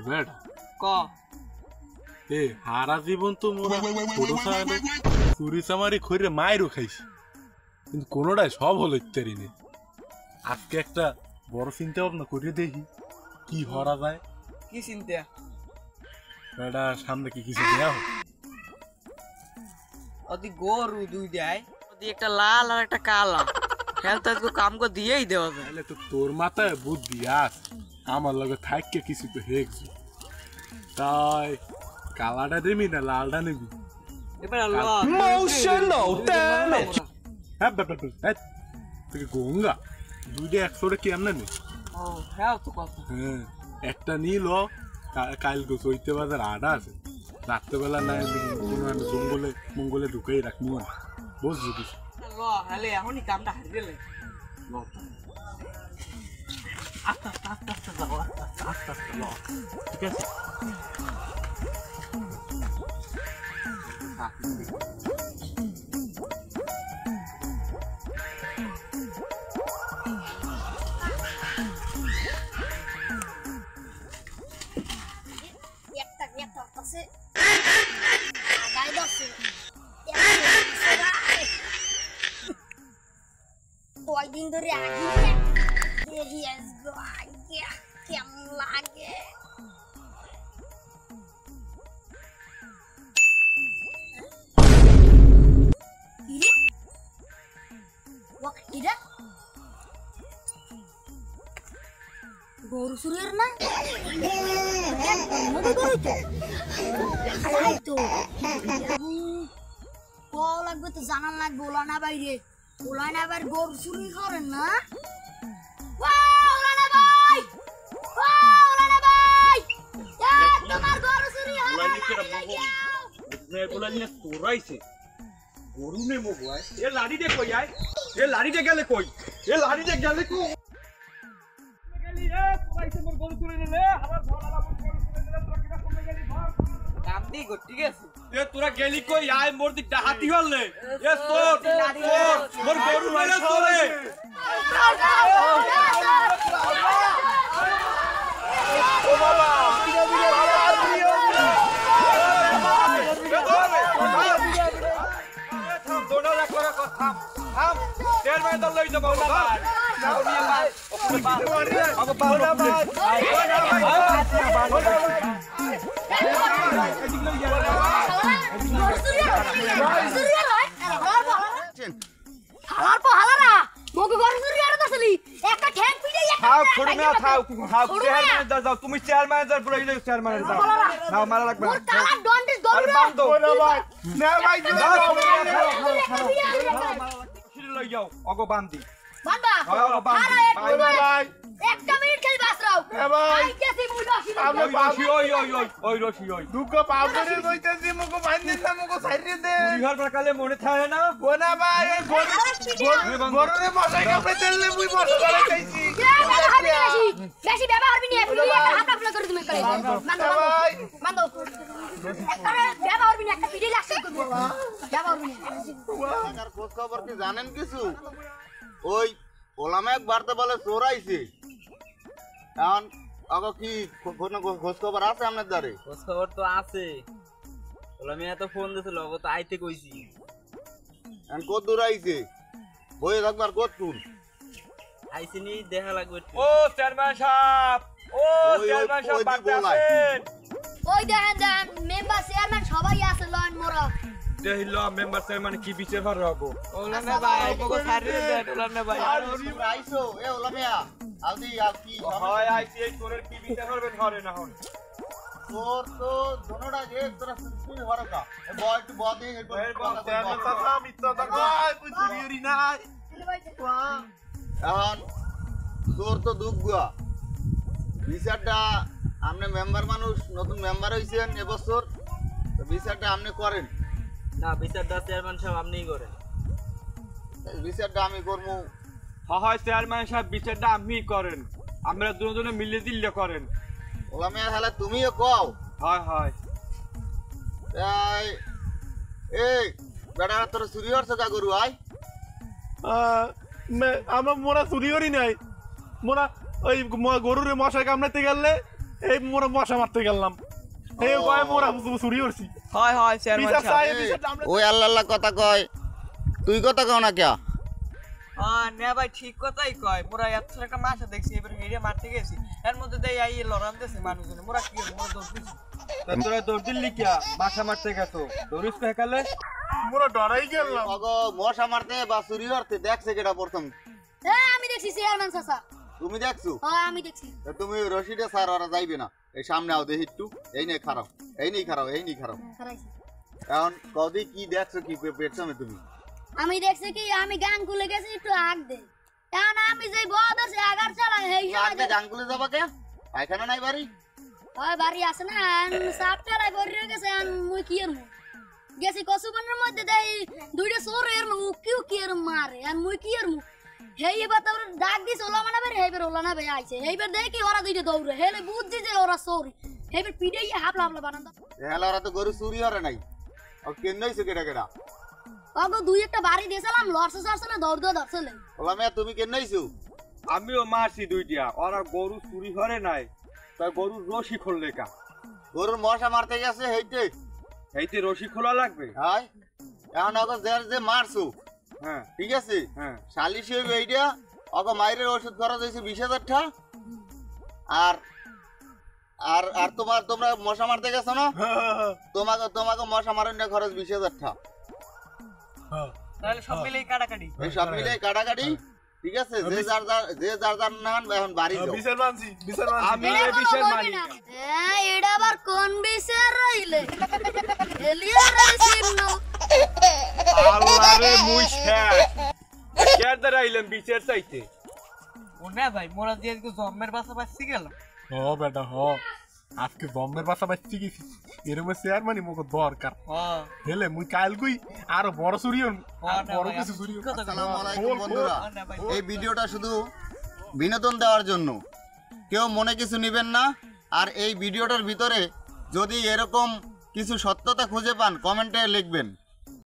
বেটা ক এ হারা জীবন তো মোরা ছোট সালে চুরি চামারি খইরে মায়েরও খাইছি, কিন্তু কোনোটাই সব হলো ইত্যাদি নেই। আজকে একটা বড় চিন্তা ভাবনা করে দেখি কি হরা যায়। কি চিন্তা? বেটা সামনে কি কিছু দেয়া হোক? ওদি গরু দুই দেয়, ওদি একটা লাল আর একটা কালা, হেলথ আজকে কাম করে দিয়েই দেওয়া যায়। তাহলে তো তোর মাথায় বুদ্ধি আছে, আমার লগে থাককে কিছু তো হেগছি। তাই কালাটা দিবি না লালটা নিবি? এবার হ্যাঁ ব্যাপার তুই গঙ্গা দুইটা 100 কেমনে নে? ও হ্যাঁ তো কথা। হ্যাঁ একটা নিল, কালকে চৈতে বাজার আডা আছে, রাত্রেবেলা না জঙ্গলে মঙ্গলে ঢুকেই রাখবো না, বুঝলি কিছু? হলে এখনই কামটা হারিয়ে গেলে আস্তে আস্তে আস্তে আস্তে যাও, আস্তে আস্তে ল, ঠিক আছে? কয়দিন ধরে আগে কেমন লাগে? গরু চুরের না লাগবে তো জানান লাগবে। ওলা না বাইরে, ওলা না বাইরে গরু চুরি করেন না? তোমার গরু চুরি তোরাইছে গরু নে মগুয়ায় এ লাড়িতে কই আয়, এ লাড়িতে গেলে কই, এ লাড়িতে গেলে কই গেলি রে? তোরাইছে মোর গরু তুলে নিলে, আমার ভরালা মোর গরু তুলে নিলে, তোরা কিনা কমে গেলি ভাগ কাম দি গো, ঠিক আছে? এ তোরা গেলি কই আয়? মোর দিক ডাহাতি হললে এ তোর মোর গরু মেরে তোরে ও বাবা দোনা রাখ করে থাম থাম তেল মে দল লই যাবো না ভাই আগে পাওনা ভাই হালার পো হালারা মগু গরু চুরি আর দছলি একটা ঠ্যাং পিড়ে একটা খাও ছোড় মেয়া খাও চেয়ারম্যান যাও, তুমি চেয়ারম্যান যাও, পুরো ইলে চেয়ারম্যান যাও নাও মারা লাগবে মোর কালা ডন্ডিস গরু আরে বান্দো না ভাই না ভাই সিঁড়ি লই যাও অগো বান্দি বাবা ভাই একটা মিনিট খালি বাস রাও ভাই আইতেছি মুই দছি আমরা ওই রশি দুঃখ পাবনের কইতেছি মুকো বান্দিন না মুকো সাইরে দে বিহার প্রকালে মনে থাকে না কোনা ভাই গরুরে মশাই কাপড়ে তেললে মুই বসে করে চাইছি বেশি ব্যবহার করবি না ফ্রি একটা হাত আপলা করে তুমি করে ভাই বান্দো একটা ব্যবহার করবি না একটা পিড়ি লাগছে করব ব্যবহার করবি না খোঁজ খবর কি জানেন কিছু? ওই ওলামে একবার তো বলে চোরাইছে, এখন আগে কি কোনো খোঁজ খবর আছে আপনার দ্বারে? খোঁজ খবর তো আছে, ওলা মিয়া তো ফোন দিছিল, ও তো আইতে কইছি। এখন কত দূর আইছে? বইয়ে থাকবার কত তুল আইছিনি দেখা লাগবে। ও চেয়ারম্যান সাহেব, ও চেয়ারম্যান সাহেব বাড়তে আছেন? ওই দেখেন মেম্বার চেয়ারম্যান সবাই আছে লন মোরা দেখিল মেম্বার চেয়ারম্যান কি বিচার ভার হবো? ওলা না ভাই মগো সারিয়ে দে, ওলা না ভাই আর তোমরা আইছো এ ওলামিয়া আলদি আর কি হয় আইছি এই তোরের কি বিচার করবেন ঘরে না হন? তোর তো দোনোটা যে তোরা সুই হরকা এ বয় একটু বদে চেয়ারম্যান চাচা মিথ্যা কথা কয় কই চুরি নাই। এখন তোর তো দুঃখ গুয়া বিচারটা আপনি মেম্বার মানুষ, নতুন মেম্বার হইছেন এবছর, তো বিচারটা আপনি করেন না? বিচারটা চেয়ারম্যান সাহেব আপনিই করেন। বিচারটা আমি করবো। হয় চেয়ারম্যান সাহেব বিচারটা আপনি করেন, আমরা দুজনে মিলে দিল্লে করেন। ওলামিয়া তাহলে তুমিও কও। হয় হয় এই বেটা তোর চুরি হচ্ছে কা গরু আয়? আমরা মোরা চুরি করি নাই, মোরা ওই গরুরে মশাই কামড়াতে গেলে এই মোরা মশা মারতে গেলাম এই কয় মোরা চুরি করছি হয় হয় চেয়ারম্যান বিচার সাহেব চাই বিচার আমরা ওই আল্লাহ আল্লাহ কথা কয়, তুই কথা কও না কে? না ভাই ঠিক কথাই কয় মোরা এত একটা মাসা দেখছি এবার হেরে মারতে গেছি এর মধ্যে দেই আই লড়ান দেছে মানুষজন মোরা কি মোরা দৌড় দিছি তোরা দৌড় দিল্লি কিয়া মাথা মারতে গেছো দৌড়িস তো হেকালে মোরা ডরাই গেলাম অগো মশা মারতে বা চুরি করতে দেখছে কেটা প্রথম? আমি দেখছি চেয়ারম্যান চাচা। তুমি দেখছো? আমি দেখছি। তা তুমি ওই রশিদে স্যার ওরা যাইবে না, এই সামনে আও দেখি একটু, এই নেই খারাপ, এই নেই খারাপ, এই নেই খারাপ। খারাইছি। এখন কদি কি দেখছো, কি পেছনে তুমি? আমি দেখছি কি আমি গান খুলে গেছি একটু আগ দে এখন আমি যে বদ আছে আগার চালাই এই আগে গাঙ্গুলে যাবা কে? পায়খানা নাই বাড়ি? ওই বাড়ি আছে না সাপ চালাই ভরি হয়ে গেছে মুই কি এর গেছি কসুবনের মধ্যে দেই দুইটা সোর এর কিউ কি এর মারে আর মুই কি এর হেই এবার তোর ডাক দিস ওলা মানে বের হেইবার ওলা না বে আইছে হেইবার দেখি ওরা দুইটা দৌড়ে হেলে বুঝছি যে ওরা সরি হেইবার পিড়ে হাপলা হাপলা বানান হেলা ওরা তো গরু চুরি হরে নাই, ও কেন হইছে কেটা কেটা? ওগো দুই একটা বাড়ি দিয়েছিলাম লড়ছে চড়ছে দৌড় দিয়ে ধরছিলে ওলা মেয়া তুমি কেন হইছো? আমিও মারছি দুইটা, ওরা গরু চুরি করে নাই, তাই গরুর রশি খুললে কা? গরুর মশা মারতে গেছে হেইতে, এইতে রশি খোলা লাগবে। হাই এখন অগো যে মারছো, হ্যাঁ ঠিক আছে, হ্যাঁ শালিশ হইবে এইটা, অগো মাইরের ওষুধ খরচ হয়েছে 20,000 টাকা, আর আর আর তোমরা মশা মারতে গেছো না, তোমাকে মশা মারেন না খরচ 20,000 টাকা। তাহলে সব মিলেই কাটাকাটি এই সব মিলে কাটাকাটি, ঠিক আছে, যে যার নান এখন বাড়ি যাও। বিচার মানছি বিচার মানছি আমি এই বিষয় মানি না। হ্যাঁ এটা আবার কোন বিচার রইলে এলিয়া রাইছিন আল্লাহ রে মুই শেষ শেয়ার দ্বারা আইলাম বিচার চাইতে। ও না ভাই মোরা দিয়ে জন্মের বাসা বাঁচছি গেলাম হ বেটা হ আজকে বম্বের বাসা বাচ্চি গেছি এরকম চেয়ারম্যানই মোক দরকার হেলে মুই কাল কই আরো বড় চুরি বড় কিছু চুরি আসসালামু আলাইকুম বন্ধুরা, এই ভিডিওটা শুধু বিনোদন দেওয়ার জন্য, কেউ মনে কিছু নেবেন না। আর এই ভিডিওটার ভিতরে যদি এরকম কিছু সত্যতা খুঁজে পান কমেন্টে লিখবেন।